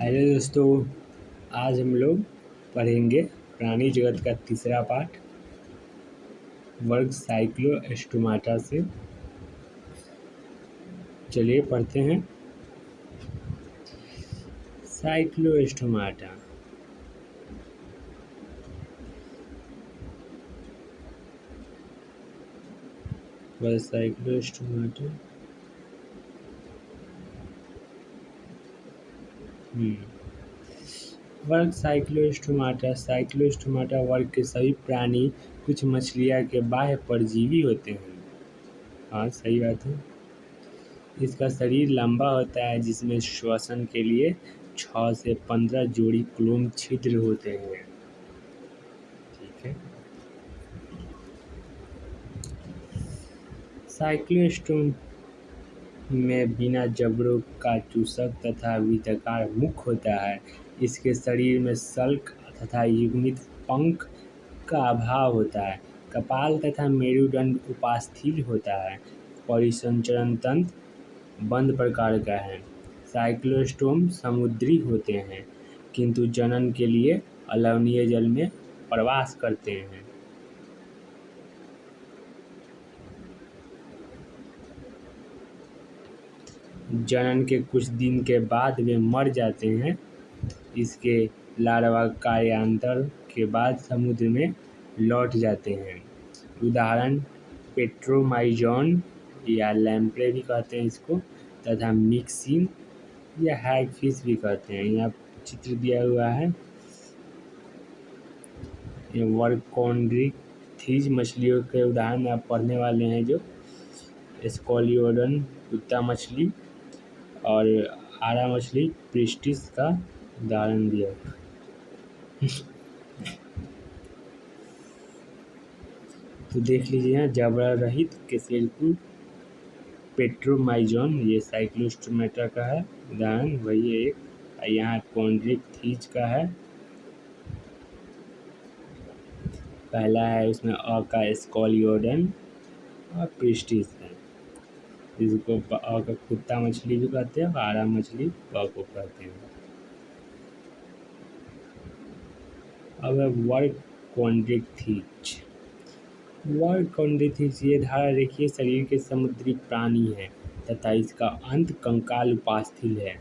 Hello दोस्तों, आज हम लोग पढ़ेंगे प्राणी जगत का तीसरा पाठ वर्ग साइक्लोस्टोमाटा से। चलिए पढ़ते हैं। साइक्लोस्टोमाटा वर्ग साइक्लोस्टोमाटा वर्ग साइक्लोस्टोमाटा वर्ग के सभी प्राणी, कुछ मछलियाँ के बाह्य परजीवी होते हैं। हाँ, सही बात है। इसका शरीर लंबा होता है जिसमें श्वसन के लिए 6 से 15 जोड़ी क्लोम छिद्र होते हैं। ठीक है। साइक्लोस्टोम में बिना जबड़ों का चूसक तथा वृत्ताकार मुख होता है। इसके शरीर में सल्क तथा युग्मित पंख का अभाव होता है। कपाल तथा मेरुदंड उपास्थि होता है। परिसंचरण तंत्र बंद प्रकार का है। साइक्लोस्टोम समुद्री होते हैं किंतु जनन के लिए अलवणीय जल में प्रवास करते हैं। जनन के कुछ दिन के बाद वे मर जाते हैं। इसके लार्वा कार्यान्तर के बाद समुद्र में लौट जाते हैं। उदाहरण पेट्रोमाइजॉन या लैम्प्रे भी कहते हैं इसको, तथा मिक्सिन या हैगफिश भी कहते हैं। यहाँ चित्र दिया हुआ है। ये वर्कोन्ड्रिथीज मछलियों के उदाहरण आप पढ़ने वाले हैं, जो स्कॉलियोडन कुत्ता मछली और आरा मछली प्रिस्टिस का उदाहरण दिया। तो देख लीजिए यहाँ जबड़ा रहित केसेलकुल पेट्रोमाइजॉन, ये साइक्लोस्टोमाटा का है उदाहरण, वही एक। यहाँ कॉन्ड्रिथीज का है। पहला है उसमें अ का स्कॉलियोडन और प्रिस्टिस है। इसको अ का कुत्ता मछली भी कहते हैं और आरा मछली प को कहते हैं। अब है वर्कोन्ड्रिथीज ये धारा रेखीय शरीर के समुद्री प्राणी है तथा इसका अंत कंकाल उपास्थि है।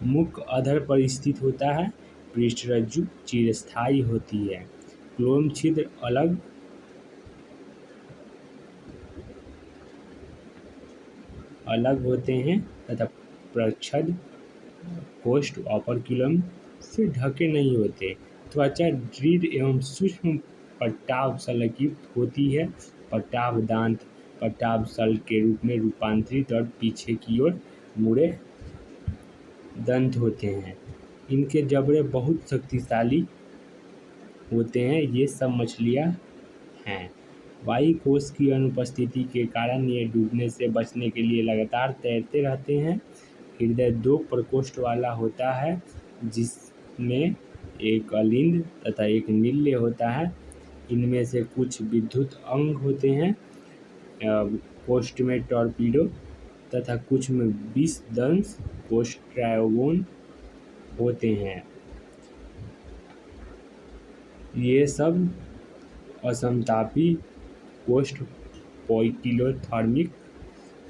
मुख अधर पर स्थित होता है। पृष्ठरज्जु चिरस्थायी होती है। क्लोम छिद्र अलग होते हैं तथा प्रच्छद कोष्ठ ऑपरक्यूलम से ढके नहीं होते। त्वचा दृढ़ एवं सूक्ष्म पट्टाभ शल्कयुक्त होती है। पट्टाभ दांत पट्टाभ शल्क के रूप में रूपांतरित और पीछे की ओर मुड़े दंत होते हैं। इनके जबड़े बहुत शक्तिशाली होते हैं। ये सब मछलियाँ हैं। वायु कोश की अनुपस्थिति के कारण ये डूबने से बचने के लिए लगातार तैरते रहते हैं। हृदय 2 प्रकोष्ठ वाला होता है जिसमें एक अलिंद तथा एक निल्य होता है। इनमें से कुछ विद्युत अंग होते हैं, कोष्ठ में टॉर्पीडो, तथा कुछ में विष दंश कोष्ठ ट्रायोगोन होते हैं। ये सब असमतापी कोष्ठ पोइकिलोथर्मिक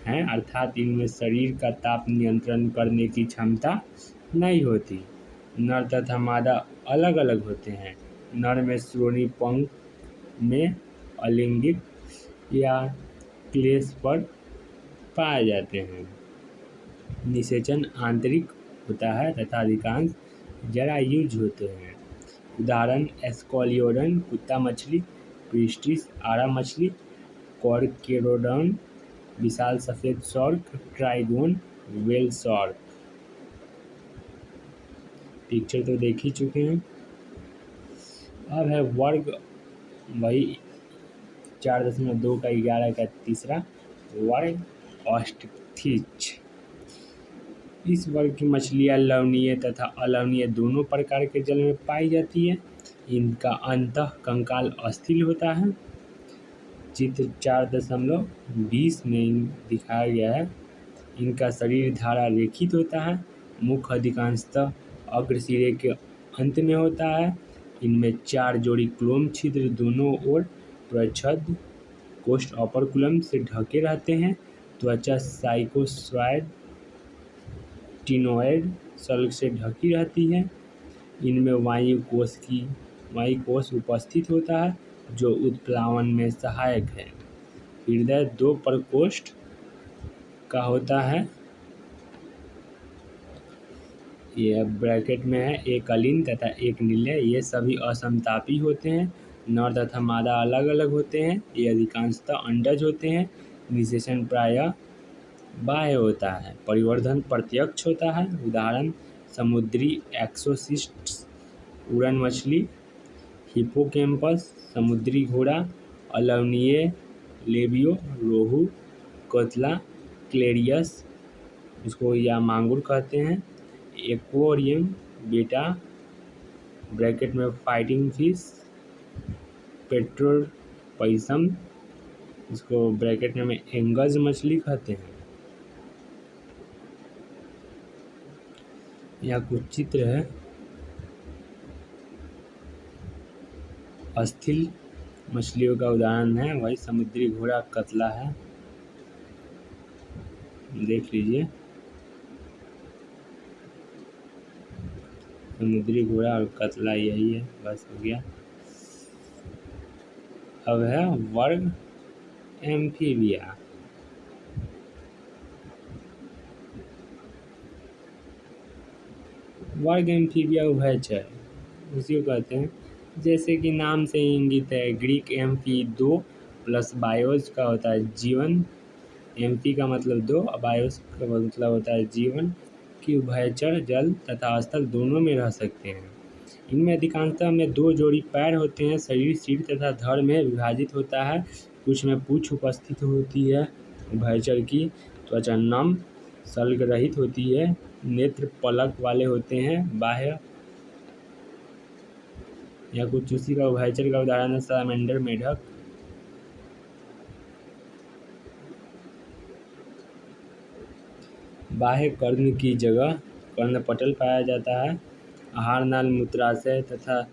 हैं, अर्थात इनमें शरीर का ताप नियंत्रण करने की क्षमता नहीं होती। नर तथा मादा अलग अलग होते हैं। नर में श्रोणि पंख में अलिंगिक या क्लेश पर पाए जाते हैं। निषेचन आंतरिक होता है तथा अधिकांश जरायुज होते हैं। उदाहरण स्कॉलियोडन कुत्ता मछली, प्रिस्टिस आरा मछली, कॉर्केरोडन विशाल सफ़ेद shark, trigon whale shark. Picture तो देख ही चुके हैं। अब है वर्ग वही 4.2 का 11 का तीसरा वर्ग ऑस्ट्रिच। इस वर्ग की मछलियाँ लवणीय तथा अलवणीय दोनों प्रकार के जल में पाई जाती है। इनका अंतः कंकाल अस्थिर होता है। चित्र 4.20 में दिखाया गया है। इनका शरीर धारा रेखित होता है। मुख अधिकांशतः अग्र सिरे के अंत में होता है। इनमें 4 जोड़ी क्लोम छिद्र दोनों ओर प्रच्छद कोष्ठ ऑपरकुलम से ढके रहते हैं। त्वचा साइकोस्वाइड टिनोइड सल्क से ढकी रहती है। इनमें वायु कोष उपस्थित होता है जो उत्प्लावन में सहायक है। हृदय 2 प्रकोष्ठ का होता है। यह ब्रैकेट में है, एक अलिंद तथा एक निलय। ये सभी असमतापी होते हैं। नर तथा मादा अलग अलग होते हैं। ये अधिकांशतः अंडज होते हैं। निषेचन प्रायः बाह्य होता है। परिवर्धन प्रत्यक्ष होता है। उदाहरण समुद्री एक्सोसिस्ट्स, उड़न मछली, हिप्पोकैम्पस, समुद्री घोड़ा, अलवनीय लेबियो, रोहू, कतला, क्लेरियस इसको या मांगुर कहते हैं, एक्वेरियम बेटा ब्रैकेट में फाइटिंग फिश, पेट्रोपैसम इसको ब्रैकेट में एंगज मछली कहते हैं। यहाँ कुछ चित्र है। अस्थिल मछलियों का उदाहरण है, वही समुद्री घोड़ा कतला है, देख लीजिए। समुद्री घोड़ा और कतला यही है, बस हो गया। अब है वर्ग एम्फीबिया। वर्ग एम्फीबिया उभयचर उसी को कहते हैं। जैसे कि नाम से ही इंगित है, ग्रीक एम्फी 2 प्लस बायोस का होता है जीवन। एम्फी का मतलब 2, बायोस का मतलब होता है जीवन। कि उभयचर जल तथा स्थल दोनों में रह सकते हैं। इनमें अधिकांशतः में 2 जोड़ी पैर होते हैं। शरीर सिर तथा धड़ में विभाजित होता है। कुछ में पूंछ उपस्थित होती है। उभयचर की त्वचा नम सल्क रहित होती है। नेत्र पलक वाले होते हैं। बाह्य या कुछ उसी का उभयचर का उदाहरण है सैलमेंडर मेढक। बाह्य कर्ण की जगह कर्णपटल पाया जाता है। आहार नाल, मूत्राशय तथा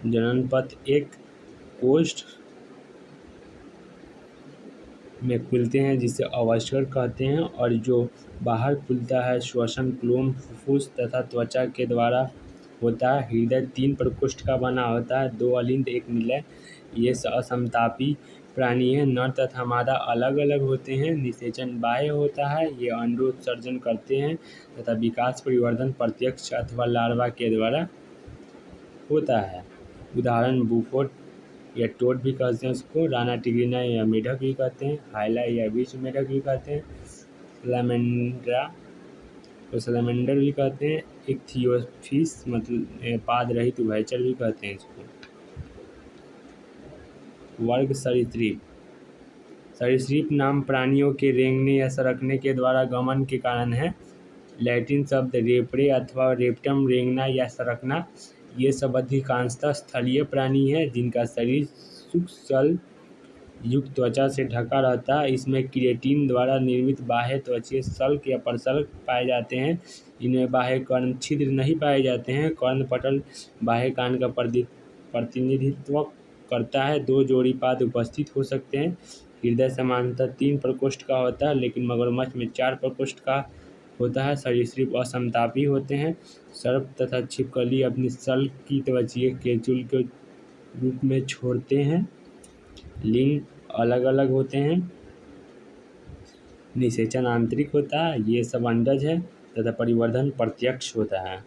जननपथ एक कोष्ठ में खुलते हैं जिसे अवस्कर कहते हैं, और जो बाहर खुलता है श्वसन क्लोम, फुफ्फुस तथा त्वचा के द्वारा होता है। हृदय 3 प्रकोष्ठ का बना होता है, 2 अलिंद एक निलय। ये असमतापी प्राणी हैं। नर तथा मादा अलग अलग होते हैं। निषेचन बाह्य होता है। ये अंडोत्सर्जन करते हैं तथा विकास परिवर्धन प्रत्यक्ष अथवा लार्वा के द्वारा होता है। उदाहरण बुफोट या टोड भी कहते हैं उसको, राना टिग्रिना या मेढक भी कहते हैं, हाइला या विश्व मेढक भी कहते हैं, सैलमेंड्रा तो सैलमेंडर भी कहते हैं, इक्थियोफिस मतलब पाद रहित उभयचर भी कहते हैं इसको। वर्ग सरीसृप। सरीसृप नाम प्राणियों के रेंगने या सरकने के द्वारा गमन के कारण है। लैटिन शब्द रेपरे अथवा रेप्टम रेंगना या सरकना। ये सब अधिकांशतः स्थलीय प्राणी है जिनका शरीर शुष्क जल युक्त त्वचा से ढका रहता है। इसमें केराटिन द्वारा निर्मित बाह्य त्वचीय सल्क या प्रसल्क पाए जाते हैं। इनमें बाह्य कर्ण छिद्र नहीं पाए जाते हैं। कर्णपटल बाह्य कान का प्रतिनिधित्व करता है। 2 जोड़ी पाद उपस्थित हो सकते हैं। हृदय सामान्यतः 3 प्रकोष्ठ का होता है, लेकिन मगरमच्छ में 4 प्रकोष्ठ का होता है। सरीसृप असमतापी होते हैं। सर्प तथा छिपकली अपनी सल्क की त्वचीय केंचुल के रूप में छोड़ते हैं। लिंग अलग अलग होते हैं। निषेचन आंतरिक होता है। ये सब अंडज है तथा परिवर्धन प्रत्यक्ष होता है।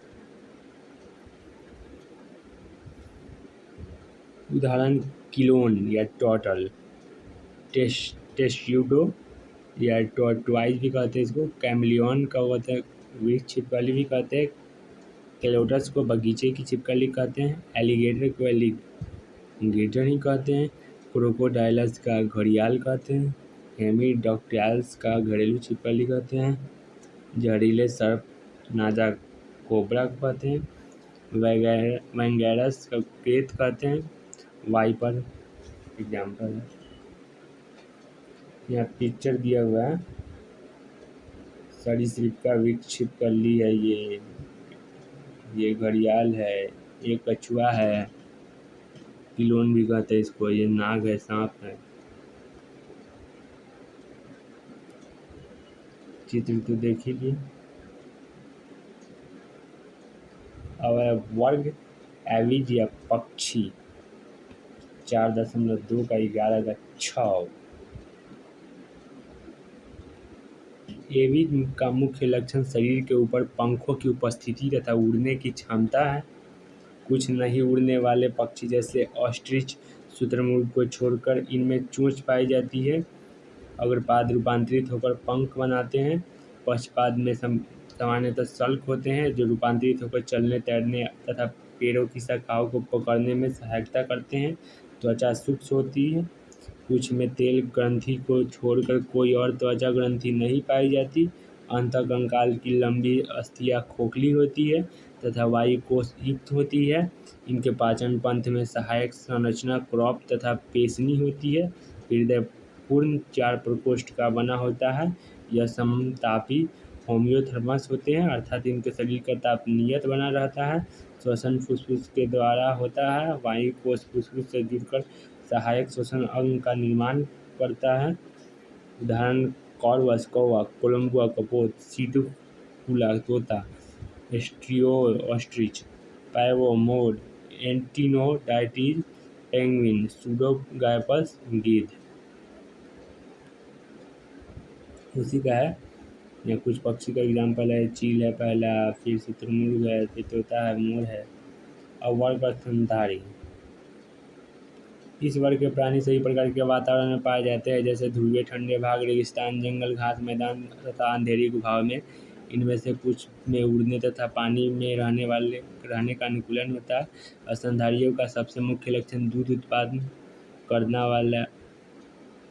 उदाहरण किलोन या टॉर्टल, टेस्ट्यूडो या टॉर्टवाइज भी कहते हैं इसको, कैमलियन का होता है, वृक्ष छिपकली भी कहते हैं, कैलोटस को बगीचे की छिपकली कहते हैं, एलिगेटर को एलिगेटर ही कहते हैं, क्रोकोडाइलस का घड़ियाल कहते हैं, हेमीडॉक्टाइल्स का घरेलू छिपकली कहते हैं, जहरीले सर्प नाजा कोबरा कहते हैं, वैंगैरस का क्रेत कहते हैं, वाइपर एग्जाम्पल है। यहाँ पिक्चर दिया हुआ है, सरीसृप का वृक्ष छिपकली है, ये घड़ियाल है, ये कछुआ है, पिलोन भी कहते हैं इसको, ये नाग है, सांप है। चित्र तो देख ही लिए। अब वर्ग एविज या पक्षी 4.2 का 11 का 6। एविज का मुख्य लक्षण शरीर के ऊपर पंखों की उपस्थिति तथा उड़ने की क्षमता है। कुछ नहीं उड़ने वाले पक्षी जैसे ऑस्ट्रिच, शुतुरमुर्ग को छोड़कर इनमें चोंच पाई जाती है। अग्रपाद रूपांतरित होकर पंख बनाते हैं। पक्षपाद में सामान्यतः सल्क होते हैं जो रूपांतरित होकर चलने, तैरने तथा पेड़ों की शाखाओं को पकड़ने में सहायता करते हैं। त्वचा सूक्ष्म होती है। कुछ में तेल ग्रंथि को छोड़कर कोई और त्वचा ग्रंथि नहीं पाई जाती। अंतःकंकाल की लंबी अस्थियाँ खोखली होती है तथा वायु कोश युक्त होती है। इनके पाचन पंथ में सहायक संरचना क्रॉप तथा पेशनी होती है। हृदय पूर्ण 4 प्रकोष्ठ का बना होता है। यह समतापी होम्योथर्मस होते हैं, अर्थात इनके शरीर का ताप नियत बना रहता है। श्वसन फुसफुस के द्वारा होता है। वायु कोश फुसफुस से जुड़कर सहायक श्वसन अंग का निर्माण करता है। उदाहरण कॉर्वस कौवा, कोलंबुआ कपोत, सीटुकुला तोता, स्ट्रियो ऑस्ट्रिच, पैवो मोर, एंटिनोडाइटिस पेंगुइन, सुडोगाइपस गिद्ध। उसी का है। या कुछ पक्षी का एग्जाम्पल है, चील है पहला, फिर शुतुरमुर्ग है, फिर तोता है, मोर है। और वर्ग स्तनधारी, इस वर्ग के प्राणी सभी प्रकार के वातावरण में पाए जाते हैं, जैसे ध्रुवीय ठंडे भाग, रेगिस्तान, जंगल, घास मैदान तथा अंधेरी गुफाओं में। इनमें से कुछ में उड़ने तथा पानी में रहने का अनुकूलन होता है। स्तनधारियों का सबसे मुख्य लक्षण दूध उत्पादन करना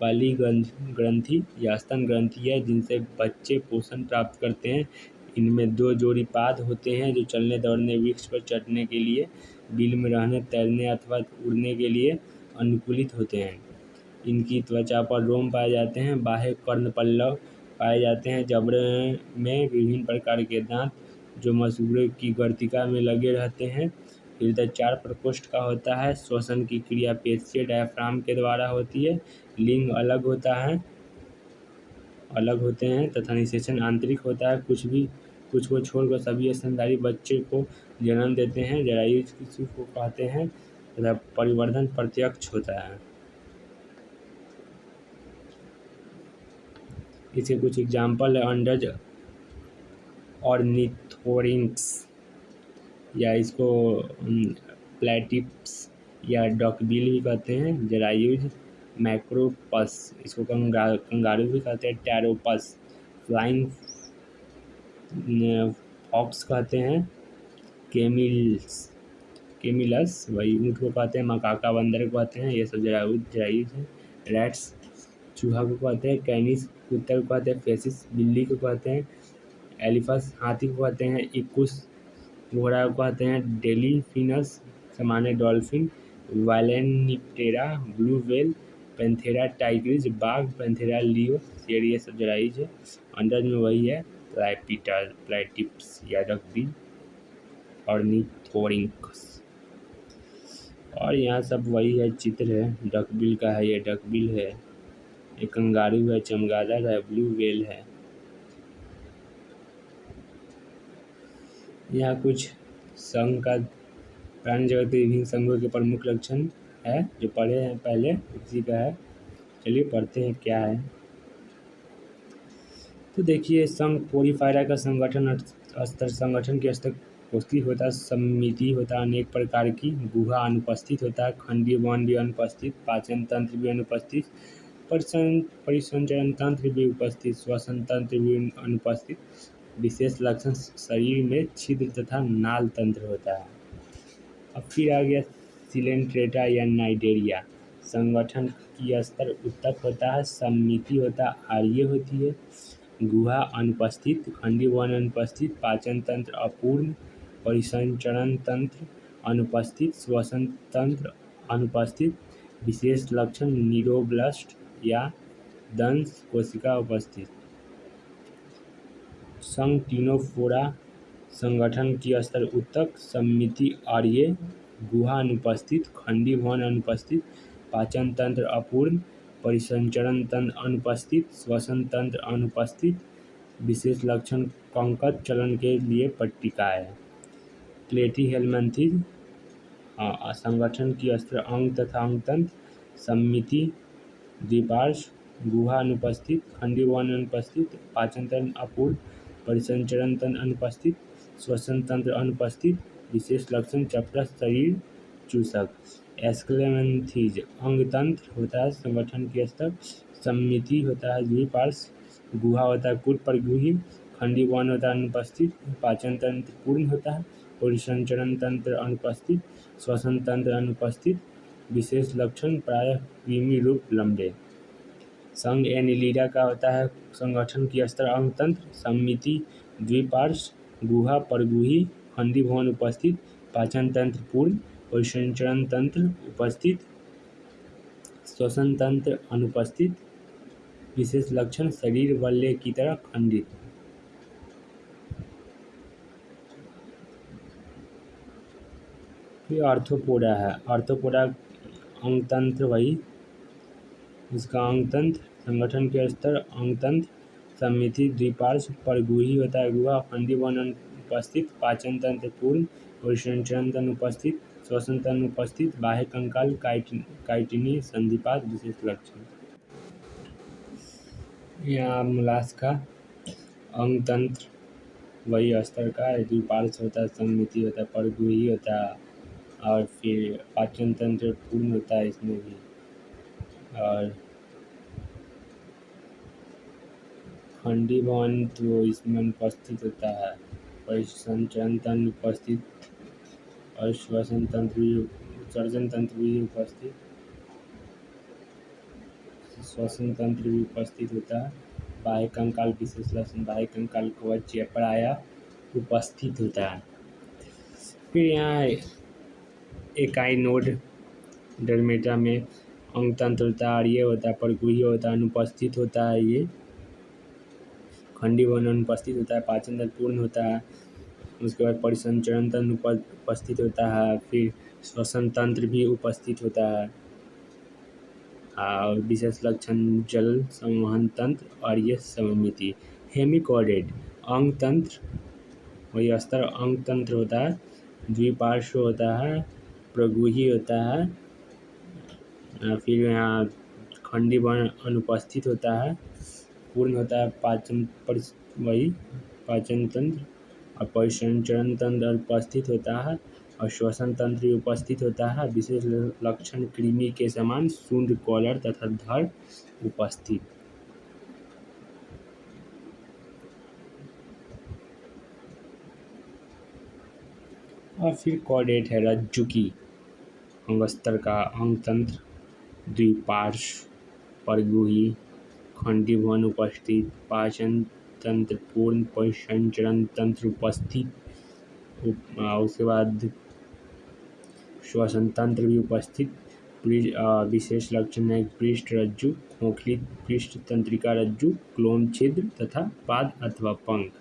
वाली ग्रंथि या स्तन ग्रंथि है, जिनसे बच्चे पोषण प्राप्त करते हैं। इनमें 2 जोड़ी पाद होते हैं जो चलने, दौड़ने, वृक्ष पर चढ़ने के लिए, बिल में रहने, तैरने अथवा उड़ने के लिए अनुकूलित होते हैं। इनकी त्वचा पर रोम पाए जाते हैं। बाह्य कर्णपल्लव पाए जाते हैं। जबड़े में विभिन्न प्रकार के दांत जो मसूड़े की गर्तिका में लगे रहते हैं। हृदय 4 प्रकोष्ठ का होता है। श्वसन की क्रिया पेशीय डायफ्राम के द्वारा होती है। लिंग अलग होते हैं तथा निषेचन आंतरिक होता है। कुछ को छोड़कर सभी स्तनधारी बच्चे को जन्म देते हैं। जरायु किसी को कहते हैं तथा परिवर्धन प्रत्यक्ष होता है। इसके कुछ एग्जाम्पल है, अंडज ऑर्निथोरिंक्स या इसको प्लेटिप्स या डॉकबिल भी कहते हैं। जरायुज मैक्रोपस, इसको कंगारू भी कहते हैं। टैरोपस, फ्लाइंग फॉक्स कहते हैं। केमिलस वही ऊँट को कहते हैं। मकाका बंदर को कहते हैं। ये सब जरायुज हैं। रैट्स चूहा को कहते हैं। कैनिस कुत्ते को कहते हैं। फेसिस बिल्ली को कहते हैं। एलिफस हाथी को कहते हैं। इक्कुस घोड़ा को कहते हैं। डेलीफिनस सामान्य dolphin, Balaenoptera blue whale, Panthera tigris बाघ, पैंथेरा लियो शेर, ये सब जरायुज है। अंडज में वही है, प्लेटिप्स या डकबिल, ऑर्निथोरिंक्स। और यहाँ सब वही है, चित्र है डकबिल का है, ये डकबिल है। एक कंगारू है, चमगादड़ है, ब्लू व्हेल है। यहाँ कुछ संघ का प्राणी जगत के विभिन्न संघों के प्रमुख लक्षण है जो पढ़े हैं पहले, उसी का है। चलिए पढ़ते हैं क्या है। तो देखिए, संघ पोरीफायरा का संगठन संगठन के स्तर उपस्थित होता है। समिति होता है अनेक प्रकार की। गुहा अनुपस्थित होता है। खंडीय वर्ण भी अनुपस्थित। पाचन तंत्र भी अनुपस्थित। परिसंचरण तंत्र भी उपस्थित। श्वसन तंत्र भी अनुपस्थित। विशेष लक्षण शरीर में छिद्र तथा नाल तंत्र होता है। अब फिर आ गया सिलेंट्रेटा या नाइडेरिया। संगठन की स्तर उत्तक होता है। समिति होता है आर्य होती है। गुहा अनुपस्थित। खंडीय वर्ण अनुपस्थित। पाचन तंत्र अपूर्ण। परिसंचरण तंत्र अनुपस्थित। श्वसन तंत्र अनुपस्थित। विशेष लक्षण न्यूरोब्लास्ट या दंश कोशिका उपस्थित। संघ तीनों फोड़ा संगठन की स्तर ऊतक सममिति आर्य गुहा अनुपस्थित, खंडी भवन अनुपस्थित, पाचन तंत्र अपूर्ण, परिसंचरण तंत्र अनुपस्थित, श्वसन तंत्र अनुपस्थित। विशेष लक्षण कंकड़ चलन के लिए पट्टिका है। प्लेटीहेल्मिंथिस संगठन की स्तर अंग तथा अंग तंत्र सममिति द्विपार्श्व गुहा अनुपस्थित, खंडी भवन अनुपस्थित, पाचन तंत्र अपूर्ण, परिसंचरण तंत्र अनुपस्थित, श्वसन तंत्र अनुपस्थित। विशेष लक्षण चपटस शरीर चूसक। एस्क्लेमेंथिस अंग तंत्र होता है संगठन के स्तर सममिति होता है द्विपार्श्व गुहा होता है कुल परगुही, खंडी भवन होता है अनुपस्थित, पाचन तंत्र पूर्ण होता है, परिसंचरण तंत्र अनुपस्थित, श्वसन तंत्र अनुपस्थित। विशेष लक्षण प्रायः कृमि रूप लंबे। संघ एनिलिडा का होता है संगठन की स्तर अंग तंत्र सममिति द्विपार्श्व गुहा परगुही, खंडी भवन उपस्थित, पाचन तंत्र पूर्ण, परिसंचरण तंत्र उपस्थित, श्वसन तंत्र अनुपस्थित। विशेष लक्षण शरीर बल्ले की तरह खंडित। फिर आर्थ्रोपोडा है। आर्थ्रोपोडा अंग तंत्र वही इसका अंग तंत्र संगठन के स्तर अंग तंत्र सममिति द्विपार्श्व परगुही होता है गुहा, खंडी भवन अनुपस्थित, पाचन तंत्र पूर्ण, परिसंचरण तंत्र उपस्थित, श्वसन तंत्र उपस्थित, बाह्य कंकाल काइटिनी संधिपाद। विशेष लक्षण यहाँ मोलास्का अंग तंत्र वही स्तर का है, द्विपार्श्व होता है, सममिति होता है, परगुही होता है और फिर पाचन तंत्र पूर्ण होता है इसमें भी, और खंडी भवन तो इसमें अनुपस्थित होता है, परिसंचरण तंत्र उपस्थित और श्वसन तंत्र भी उत्सर्जन तंत्र भी उपस्थित, श्वसन तंत्र भी उपस्थित होता है। बाह्य कंकाल विशेष लक्षण बाह्य कंकाल कवच या प्रायः उपस्थित होता है। फिर यहाँ एकाई नोड डर्मेटा में अंग तंत्र होता है, आर्य होता है, परगुही होता है, अनुपस्थित होता है, ये खंडी भवन अनुपस्थित होता है, पाचन तंत्र पूर्ण होता है, उसके बाद परिसंचरण तंत्र उपस्थित होता है, फिर श्वसन तंत्र भी उपस्थित होता है और विशेष लक्षण जल संवहन तंत्र और ये सममिति। हेमिकॉर्डेट अंग तंत्र वही स्तर अंग तंत्र होता है, द्विपार्श्व होता है, प्रगुही होता है, फिर यहाँ खंडी भवन अनुपस्थित होता है, पूर्ण होता है वही पाचन तंत्र और परिसंचरण तंत्र उपस्थित होता है और श्वसन तंत्र भी उपस्थित होता है। विशेष लक्षण कृमि के समान शुंड कॉलर तथा धड़ उपस्थित। और फिर कॉर्डेट है रज्जुकी अंगस्तर का अंग तंत्र द्विपार्श्व परगुही, खंडी भवन उपस्थित, पाचन तंत्र पूर्ण, परिसंचरण तंत्र उपस्थित, उसके बाद श्वसन तंत्र भी उपस्थित। विशेष लक्षण है पृष्ठ रज्जु, खोखली पृष्ठ तंत्रिका रज्जु, क्लोम छिद्र तथा पाद अथवा पंख।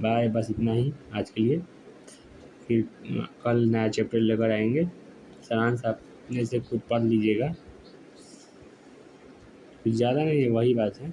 बाय, बस इतना ही आज के लिए। फिर कल नया चैप्टर लेकर आएंगे। सारांश अपने से खुद पढ़ लीजिएगा, कुछ ज़्यादा नहीं है, वही बात है।